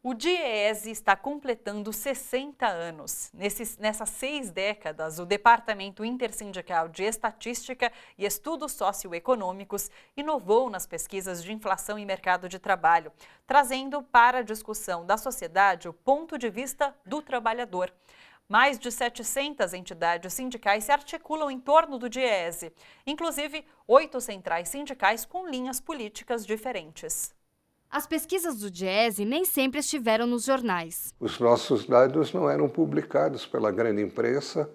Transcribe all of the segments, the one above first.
O DIEESE está completando 60 anos. Nessas 6 décadas, o Departamento Intersindical de Estatística e Estudos Socioeconômicos inovou nas pesquisas de inflação e mercado de trabalho, trazendo para a discussão da sociedade o ponto de vista do trabalhador. Mais de 700 entidades sindicais se articulam em torno do DIEESE, inclusive 8 centrais sindicais com linhas políticas diferentes. As pesquisas do DIEESE nem sempre estiveram nos jornais. Os nossos dados não eram publicados pela grande imprensa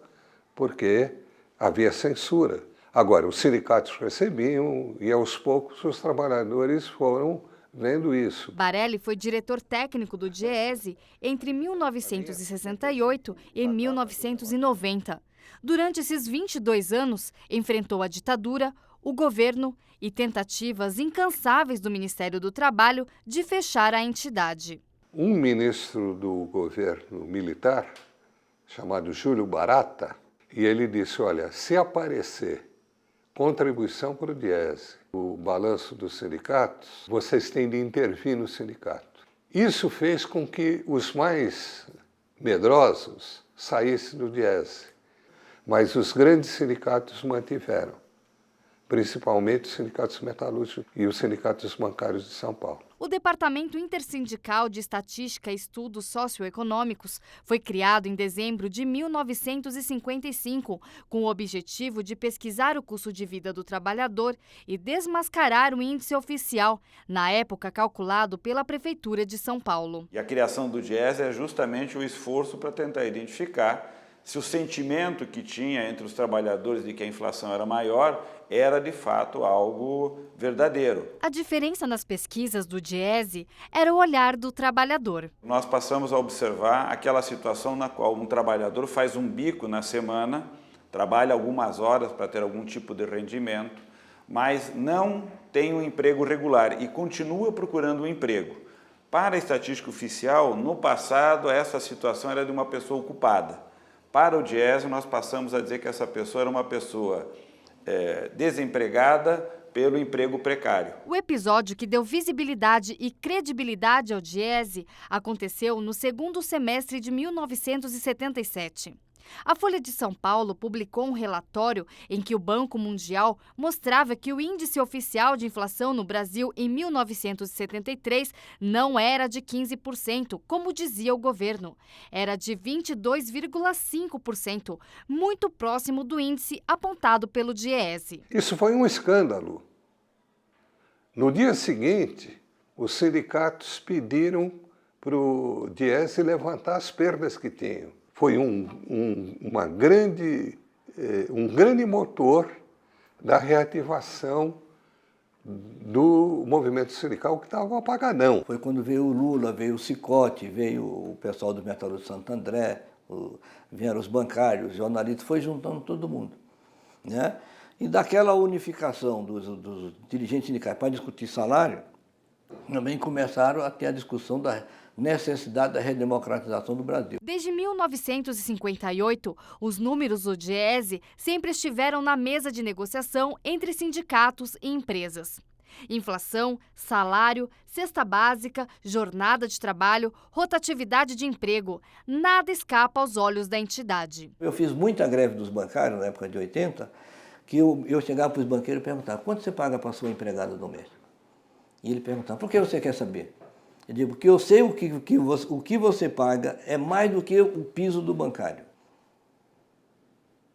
porque havia censura. Agora, os sindicatos recebiam e, aos poucos, os trabalhadores foram vendo isso. Barelli foi diretor técnico do DIEESE entre 1968 e 1990. Durante esses 22 anos, enfrentou a ditadura, o governo e tentativas incansáveis do Ministério do Trabalho de fechar a entidade. Um ministro do governo militar, chamado Júlio Barata, e ele disse, olha, se aparecer contribuição para o DIEESE, o balanço dos sindicatos, vocês têm de intervir no sindicato. Isso fez com que os mais medrosos saíssem do DIEESE, mas os grandes sindicatos mantiveram, principalmente os sindicatos metalúrgicos e os sindicatos bancários de São Paulo. O Departamento Intersindical de Estatística e Estudos Socioeconômicos foi criado em dezembro de 1955, com o objetivo de pesquisar o custo de vida do trabalhador e desmascarar o índice oficial, na época calculado pela Prefeitura de São Paulo. E a criação do DIEESE é justamente o esforço para tentar identificar se o sentimento que tinha entre os trabalhadores de que a inflação era maior era, de fato, algo verdadeiro. A diferença nas pesquisas do DIEESE era o olhar do trabalhador. Nós passamos a observar aquela situação na qual um trabalhador faz um bico na semana, trabalha algumas horas para ter algum tipo de rendimento, mas não tem um emprego regular e continua procurando um emprego. Para a estatística oficial, no passado, essa situação era de uma pessoa ocupada. Para o DIEESE, nós passamos a dizer que essa pessoa era uma pessoa desempregada pelo emprego precário. O episódio que deu visibilidade e credibilidade ao DIEESE aconteceu no segundo semestre de 1977. A Folha de São Paulo publicou um relatório em que o Banco Mundial mostrava que o índice oficial de inflação no Brasil em 1973 não era de 15%, como dizia o governo. Era de 22,5%, muito próximo do índice apontado pelo DIEESE. Isso foi um escândalo. No dia seguinte, os sindicatos pediram para o DIEESE levantar as perdas que tinham. Foi um grande motor da reativação do movimento sindical que estava apagadão. Foi quando veio o Lula, veio o Cicote, veio o pessoal do Metalúrgico Santo André, vieram os bancários, os jornalistas, foi juntando todo mundo, né? E daquela unificação dos dirigentes sindicais para discutir salário, também começaram a ter a discussão da necessidade da redemocratização do Brasil. Desde 1958, os números do DIEESE sempre estiveram na mesa de negociação entre sindicatos e empresas. Inflação, salário, cesta básica, jornada de trabalho, rotatividade de emprego, nada escapa aos olhos da entidade. Eu fiz muita greve dos bancários na época de 80, que eu chegava para os banqueiros e perguntava, quanto você paga para a sua empregada do mês? E ele perguntava, por que você quer saber? Eu digo, porque eu sei o que você paga é mais do que o piso do bancário.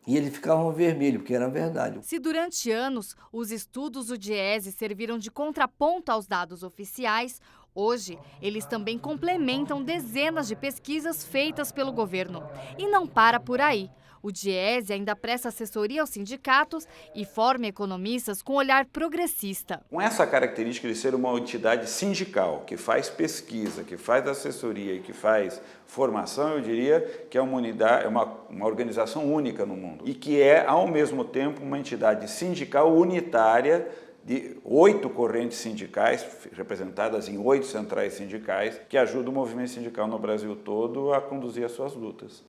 E eles ficavam vermelhos, porque era verdade. Se durante anos os estudos do DIEESE serviram de contraponto aos dados oficiais, hoje eles também complementam dezenas de pesquisas feitas pelo governo. E não para por aí. O DIEESE ainda presta assessoria aos sindicatos e forma economistas com olhar progressista. Com essa característica de ser uma entidade sindical, que faz pesquisa, que faz assessoria e que faz formação, eu diria que é uma organização única no mundo. E que é, ao mesmo tempo, uma entidade sindical unitária de 8 correntes sindicais, representadas em 8 centrais sindicais, que ajudam o movimento sindical no Brasil todo a conduzir as suas lutas.